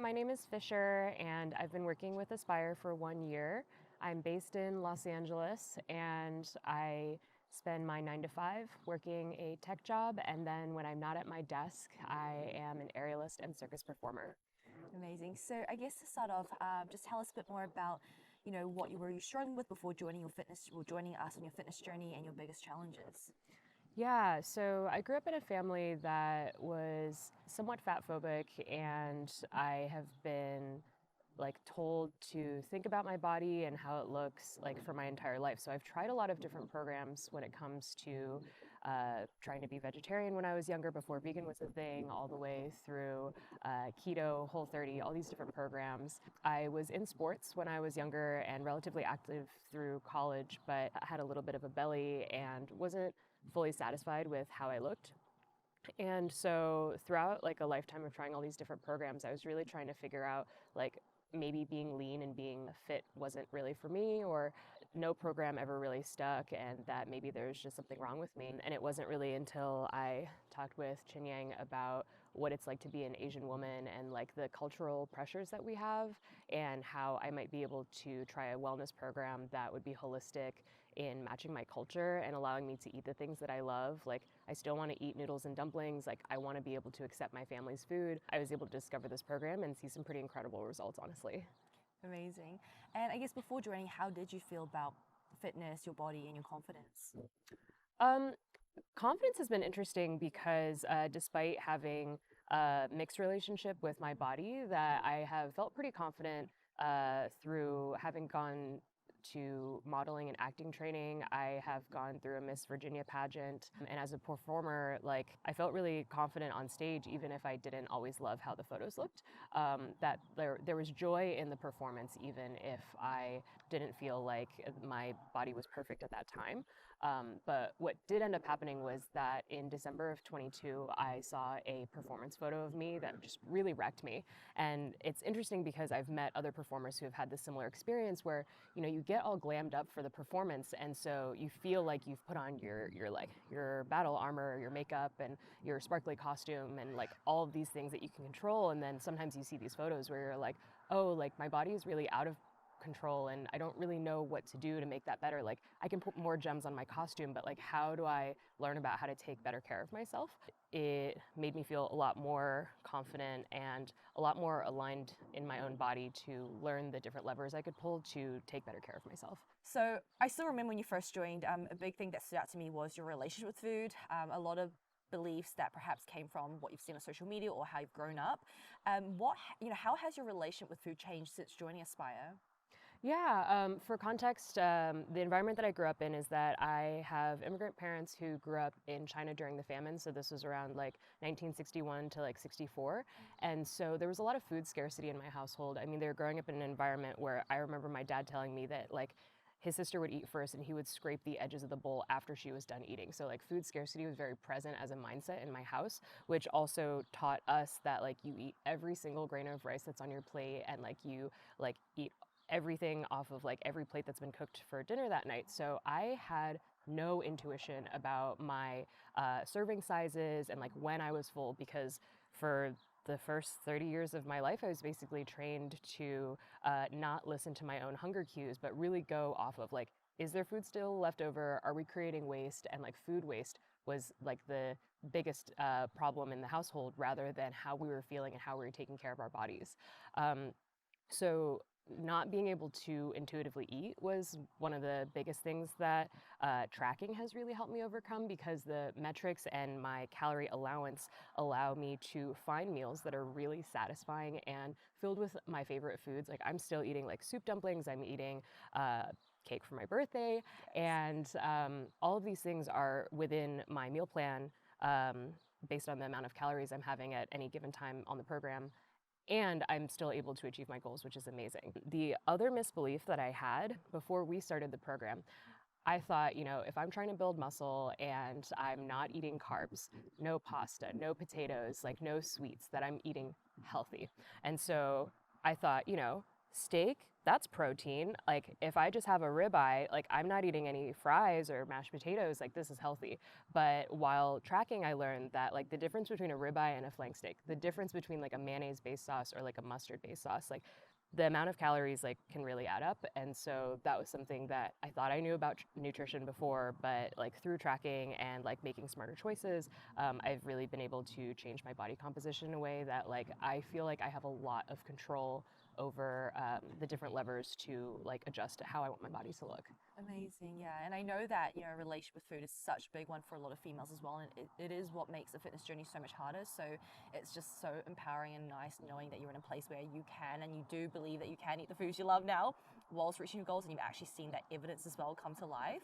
my name is Fisher, and I've been working with Aspire for 1 year. I'm based in Los Angeles, and I spend my 9 to 5 working a tech job, and then when I'm not at my desk, I am an aerialist and circus performer. Amazing. So I guess to start off, just tell us a bit more about, what you were struggling with before joining your fitness, or joining us on your fitness journey and your biggest challenges. Yeah, so I grew up in a family that was somewhat fat phobic, and I have been told to think about my body and how it looks for my entire life. So I've tried a lot of different programs when it comes to trying to be vegetarian when I was younger, before vegan was a thing, all the way through keto, Whole30, all these different programs. I was in sports when I was younger and relatively active through college, but I had a little bit of a belly and wasn't fully satisfied with how I looked. And so throughout a lifetime of trying all these different programs, I was really trying to figure out maybe being lean and being fit wasn't really for me, or no program ever really stuck, and that maybe there's just something wrong with me. And it wasn't really until I talked with Chin Yang about what it's like to be an Asian woman and the cultural pressures that we have, and how I might be able to try a wellness program that would be holistic in matching my culture and allowing me to eat the things that I love. I still want to eat noodles and dumplings. I want to be able to accept my family's food. I was able to discover this program and see some pretty incredible results, honestly. Amazing. And I guess before joining, how did you feel about fitness, your body, and your confidence? Um, Confidence has been interesting because despite having a mixed relationship with my body, that I have felt pretty confident through having gone to modeling and acting training. I have gone through a Miss Virginia pageant, and as a performer, I felt really confident on stage, even if I didn't always love how the photos looked. That there was joy in the performance, even if I didn't feel like my body was perfect at that time. But what did end up happening was that in December of 22, I saw a performance photo of me that just really wrecked me. And it's interesting because I've met other performers who have had this similar experience where, you get all glammed up for the performance, and so you feel like you've put on your battle armor, your makeup, and your sparkly costume, and all of these things that you can control. And then sometimes you see these photos where you're like, oh, my body is really out of control and I don't really know what to do to make that better. I can put more gems on my costume, but how do I learn about how to take better care of myself? It made me feel a lot more confident and a lot more aligned in my own body to learn the different levers I could pull to take better care of myself. So I still remember when you first joined, a big thing that stood out to me was your relationship with food. A lot of beliefs that perhaps came from what you've seen on social media or how you've grown up. How has your relationship with food changed since joining Aspire? Yeah, for context, the environment that I grew up in is that I have immigrant parents who grew up in China during the famine. So this was around 1961 to 64. And so there was a lot of food scarcity in my household. I mean, they were growing up in an environment where I remember my dad telling me that his sister would eat first and he would scrape the edges of the bowl after she was done eating. So food scarcity was very present as a mindset in my house, which also taught us that you eat every single grain of rice that's on your plate, and you eat everything off of every plate that's been cooked for dinner that night. So I had no intuition about my serving sizes and when I was full, because for the first 30 years of my life, I was basically trained to not listen to my own hunger cues, but really go off of is there food still left over? Are we creating waste? And food waste was the biggest problem in the household, rather than how we were feeling and how we were taking care of our bodies. So not being able to intuitively eat was one of the biggest things that tracking has really helped me overcome, because the metrics and my calorie allowance allow me to find meals that are really satisfying and filled with my favorite foods. I'm still eating soup dumplings, I'm eating cake for my birthday, and all of these things are within my meal plan, based on the amount of calories I'm having at any given time on the program, and I'm still able to achieve my goals, which is amazing. The other misbelief that I had before we started the program, I thought, if I'm trying to build muscle and I'm not eating carbs, no pasta, no potatoes, no sweets, that I'm eating healthy. And so I thought, steak, that's protein. Like if I just have a ribeye, like I'm not eating any fries or mashed potatoes, like this is healthy. But while tracking, I learned that like the difference between a ribeye and a flank steak, the difference between like a mayonnaise-based sauce or like a mustard-based sauce, like the amount of calories like can really add up. And so that was something that I thought I knew about nutrition before, but like through tracking and like making smarter choices, I've really been able to change my body composition in a way that like I feel like I have a lot of control over the different levers to like adjust to how I want my body to look. Amazing, yeah. And I know that, relationship with food is such a big one for a lot of females as well. And it is what makes the fitness journey so much harder. So it's just so empowering and nice knowing that you're in a place where you can and you do believe that you can eat the foods you love now whilst reaching your goals. And you've actually seen that evidence as well come to life.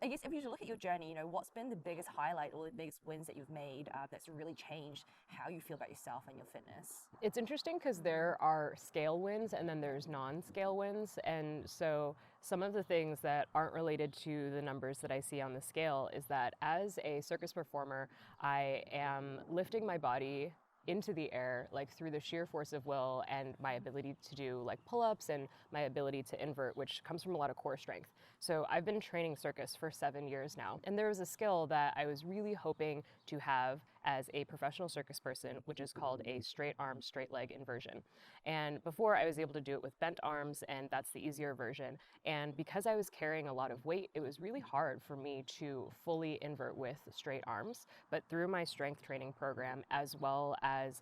I guess if you look at your journey, what's been the biggest highlight or the biggest wins that you've made that's really changed how you feel about yourself and your fitness? It's interesting because there are scale wins and then there's non-scale wins. And so some of the things that aren't related to the numbers that I see on the scale is that as a circus performer, I am lifting my body into the air like through the sheer force of will and my ability to do like pull-ups and my ability to invert, which comes from a lot of core strength. So I've been training circus for 7 years now, and there was a skill that I was really hoping to have as a professional circus person, which is called a straight arm, straight leg inversion. And before I was able to do it with bent arms, and that's the easier version. And because I was carrying a lot of weight, it was really hard for me to fully invert with straight arms. But through my strength training program, as well as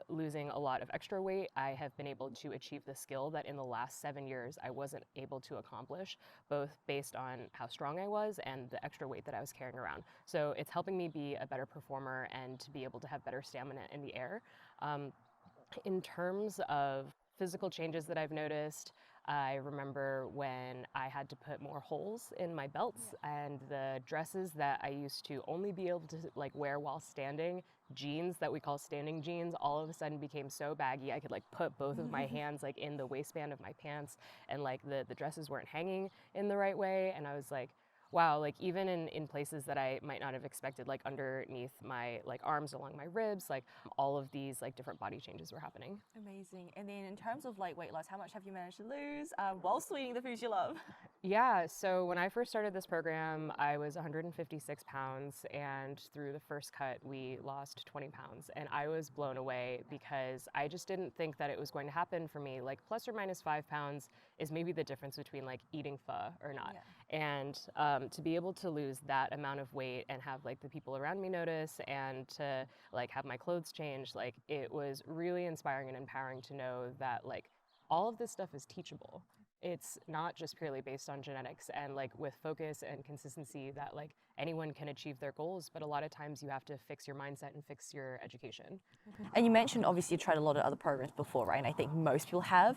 losing a lot of extra weight, I have been able to achieve the skill that in the last 7 years I wasn't able to accomplish, both based on how strong I was and the extra weight that I was carrying around. So it's helping me be a better performer and to be able to have better stamina in the air. In terms of physical changes that I've noticed, I remember when I had to put more holes in my belts and the dresses that I used to only be able to like wear while standing, jeans that we call standing jeans, all of a sudden became so baggy I could like put both of my hands like in the waistband of my pants, and like the dresses weren't hanging in the right way. And I was like, wow, like even in places that I might not have expected, like underneath my like arms along my ribs, like all of these like different body changes were happening. Amazing. And then in terms of like weight loss, how much have you managed to lose whilst eating the foods you love? Yeah, so when I first started this program, I was 156 pounds, and through the first cut, we lost 20 pounds. And I was blown away because I just didn't think that it was going to happen for me. Like, plus or minus 5 pounds is maybe the difference between like eating pho or not. Yeah. And to be able to lose that amount of weight and have like the people around me notice and to like have my clothes changed, like it was really inspiring and empowering to know that like all of this stuff is teachable. It's not just purely based on genetics, and like with focus and consistency that like anyone can achieve their goals, but a lot of times you have to fix your mindset and fix your education. And you mentioned obviously you tried a lot of other programs before, right? And I think most people have.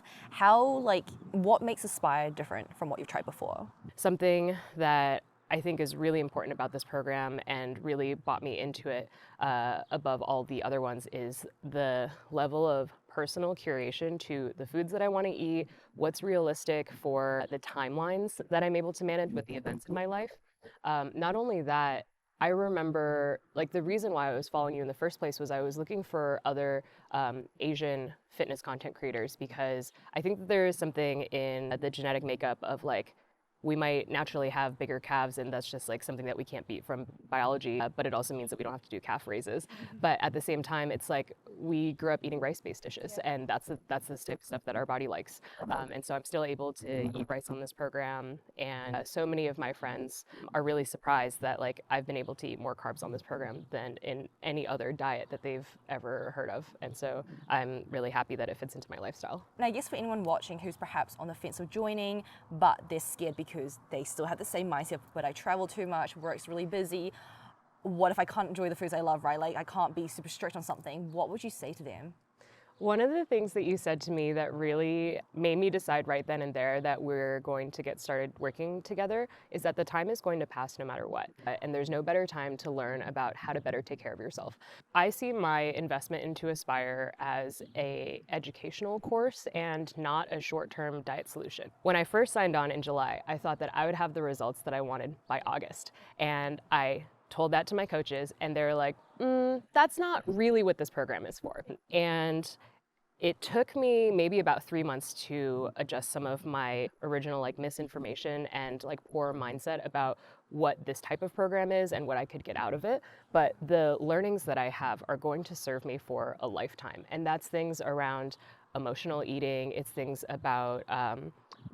What makes Aspire different from what you've tried before? Something that I think is really important about this program and really brought me into it above all the other ones is the level of personal curation to the foods that I want to eat, what's realistic for the timelines that I'm able to manage with the events in my life. Not only that, I remember like the reason why I was following you in the first place was I was looking for other Asian fitness content creators because I think that there is something in the genetic makeup of like we might naturally have bigger calves, and that's just like something that we can't beat from biology, but it also means that we don't have to do calf raises. But at the same time, it's like we grew up eating rice-based dishes, and that's the type of stuff that our body likes. And so I'm still able to eat rice on this program, and so many of my friends are really surprised that like I've been able to eat more carbs on this program than in any other diet that they've ever heard of. And so I'm really happy that it fits into my lifestyle. And I guess for anyone watching who's perhaps on the fence of joining, but they're scared because they still have the same mindset, but I travel too much, work's really busy. What if I can't enjoy the foods I love, right? Like I can't be super strict on something. What would you say to them? One of the things that you said to me that really made me decide right then and there that we're going to get started working together is that the time is going to pass no matter what. And there's no better time to learn about how to better take care of yourself. I see my investment into Aspire as an educational course and not a short-term diet solution. When I first signed on in July, I thought that I would have the results that I wanted by August. And I told that to my coaches, and they're like, that's not really what this program is for. And it took me maybe about 3 months to adjust some of my original like misinformation and like poor mindset about what this type of program is and what I could get out of it. But the learnings that I have are going to serve me for a lifetime. And that's things around emotional eating. It's things about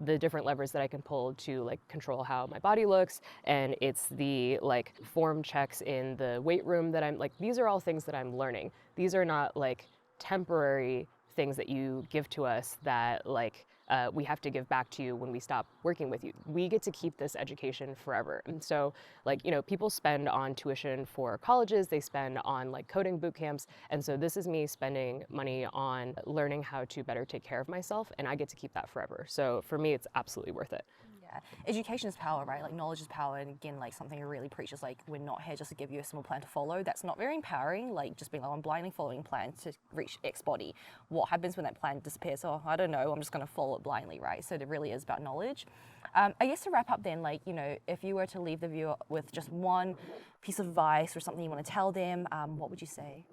the different levers that I can pull to like control how my body looks. And it's the like form checks in the weight room that I'm like, these are all things that I'm learning. These are not like temporary things that you give to us that like we have to give back to you when we stop working with you. We get to keep this education forever. And so like, you know, people spend on tuition for colleges, they spend on like coding boot camps. And so this is me spending money on learning how to better take care of myself, and I get to keep that forever. So for me, it's absolutely worth it. Yeah, education is power, right? Like knowledge is power, and again, like something I really preach is like we're not here just to give you a small plan to follow. That's not very empowering. Like just being like I'm blindly following a plan to reach X body. What happens when that plan disappears? Oh, I don't know. I'm just going to follow it blindly, right? So it really is about knowledge. I guess to wrap up, then, like you know, if you were to leave the viewer with just one piece of advice or something you want to tell them, what would you say?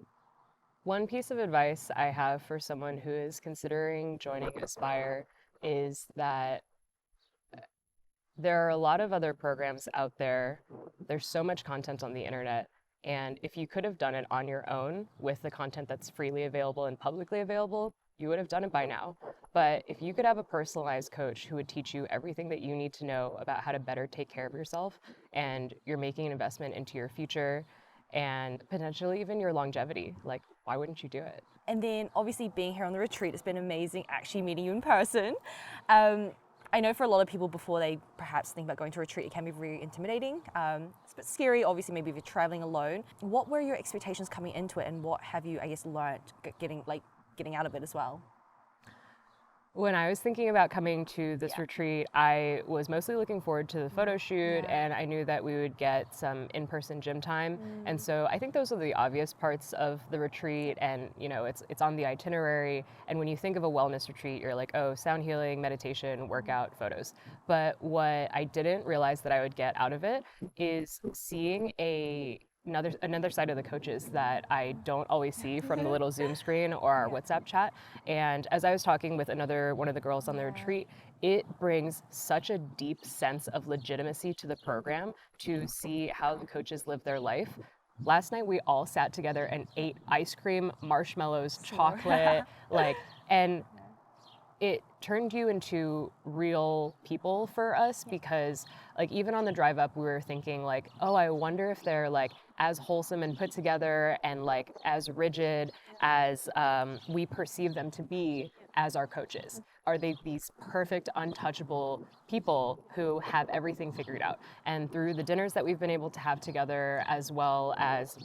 One piece of advice I have for someone who is considering joining Aspire is that there are a lot of other programs out there. There's so much content on the internet. And if you could have done it on your own with the content that's freely available and publicly available, you would have done it by now. But if you could have a personalized coach who would teach you everything that you need to know about how to better take care of yourself, and you're making an investment into your future and potentially even your longevity, like, why wouldn't you do it? And then obviously being here on the retreat, it's been amazing actually meeting you in person. I know for a lot of people before they perhaps think about going to a retreat, it can be very intimidating. It's a bit scary, obviously, maybe if you're traveling alone. What were your expectations coming into it, and what have you, I guess, learned getting out of it as well? When I was thinking about coming to this retreat, I was mostly looking forward to the photo shoot, and I knew that we would get some in-person gym time. And so I think those are the obvious parts of the retreat, and you know, it's on the itinerary. And when you think of a wellness retreat, you're like, oh, sound healing, meditation, workout, photos. But what I didn't realize that I would get out of it is seeing another side of the coaches that I don't always see from the little Zoom screen or our WhatsApp chat. And as I was talking with one of the girls on the retreat, it brings such a deep sense of legitimacy to the program to see how the coaches live their life. Last night we all sat together and ate ice cream, marshmallows, chocolate, and it turned you into real people for us, because like even on the drive up we were thinking like, oh, I wonder if they're like as wholesome and put together and like as rigid as we perceive them to be as our coaches. Are they these perfect untouchable people who have everything figured out? And through the dinners that we've been able to have together, as well as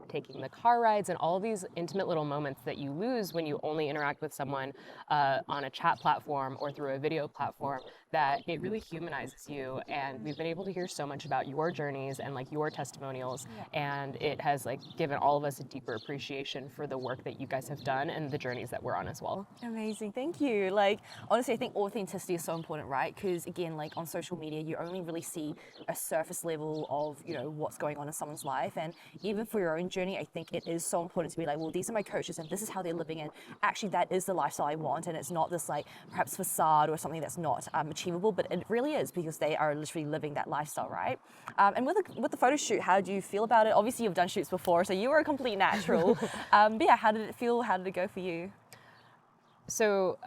taking the car rides and all of these intimate little moments that you lose when you only interact with someone on a chat platform or through a video platform, that it really humanizes you. And we've been able to hear so much about your journeys and like your testimonials, and it has like given all of us a deeper appreciation for the work that you guys have done and the journeys that we're on as well. Amazing, thank you. Like honestly, I think authenticity is so important, right? Because again, like on social media, you only really see a surface level of what's going on in someone's life, and even for your own journey, I think it is so important to be like, well, these are my coaches, and this is how they're living, and actually that is the lifestyle I want, and it's not this like perhaps facade or something that's not achievable, but it really is because they are literally living that lifestyle, right? And with the photo shoot, how do you feel about it? Obviously, you've done shoots before, so you were a complete natural. But yeah, how did it feel? How did it go for you? So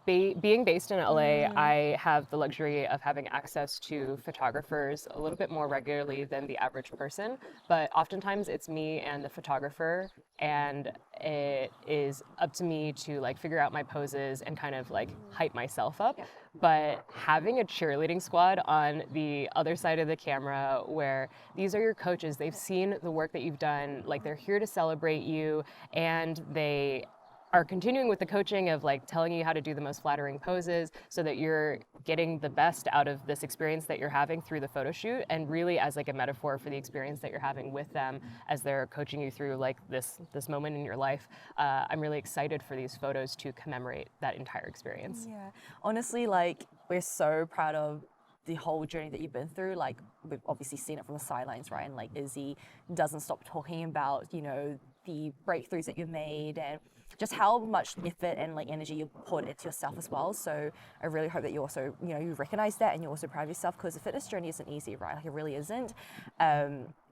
being based in LA, I have the luxury of having access to photographers a little bit more regularly than the average person, but oftentimes it's me and the photographer, and it is up to me to like figure out my poses and kind of like hype myself up. But having a cheerleading squad on the other side of the camera, where these are your coaches, they've seen the work that you've done, like they're here to celebrate you, and they are continuing with the coaching of like telling you how to do the most flattering poses so that you're getting the best out of this experience that you're having through the photo shoot, and really as like a metaphor for the experience that you're having with them as they're coaching you through like this moment in your life. I'm really excited for these photos to commemorate that entire experience. Yeah, honestly, like we're so proud of the whole journey that you've been through. Like we've obviously seen it from the sidelines, right? And like Izzy doesn't stop talking about the breakthroughs that you've made, and just how much effort and like energy you put into yourself as well. So I really hope that you also, you recognize that and you're also proud of yourself, because the fitness journey isn't easy, right? Like it really isn't.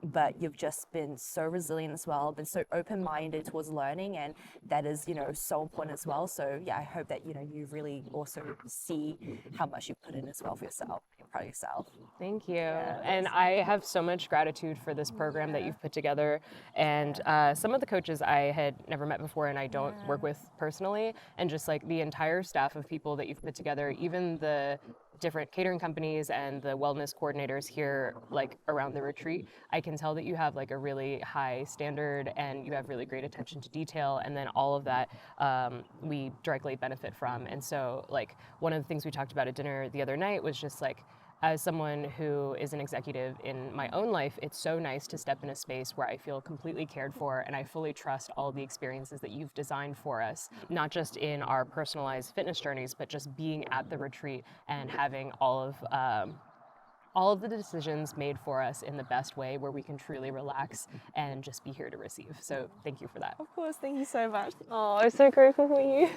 But you've just been so resilient as well, been so open-minded towards learning, and that is, so important as well. So yeah, I hope that, you really also see how much you put in as well for yourself. You're proud of yourself. Thank you. And I have so much gratitude for this program that you've put together. And some of the coaches I had never met before and I don't work with personally. And just like the entire staff of people that you've put together, even the different catering companies and the wellness coordinators here, like around the retreat, I can tell that you have like a really high standard and you have really great attention to detail. And then all of that we directly benefit from. And so like one of the things we talked about at dinner the other night was just like, as someone who is an executive in my own life, it's so nice to step in a space where I feel completely cared for and I fully trust all the experiences that you've designed for us, not just in our personalized fitness journeys, but just being at the retreat and having all of the decisions made for us in the best way where we can truly relax and just be here to receive. So thank you for that. Of course, thank you so much. Oh, I'm so grateful for you.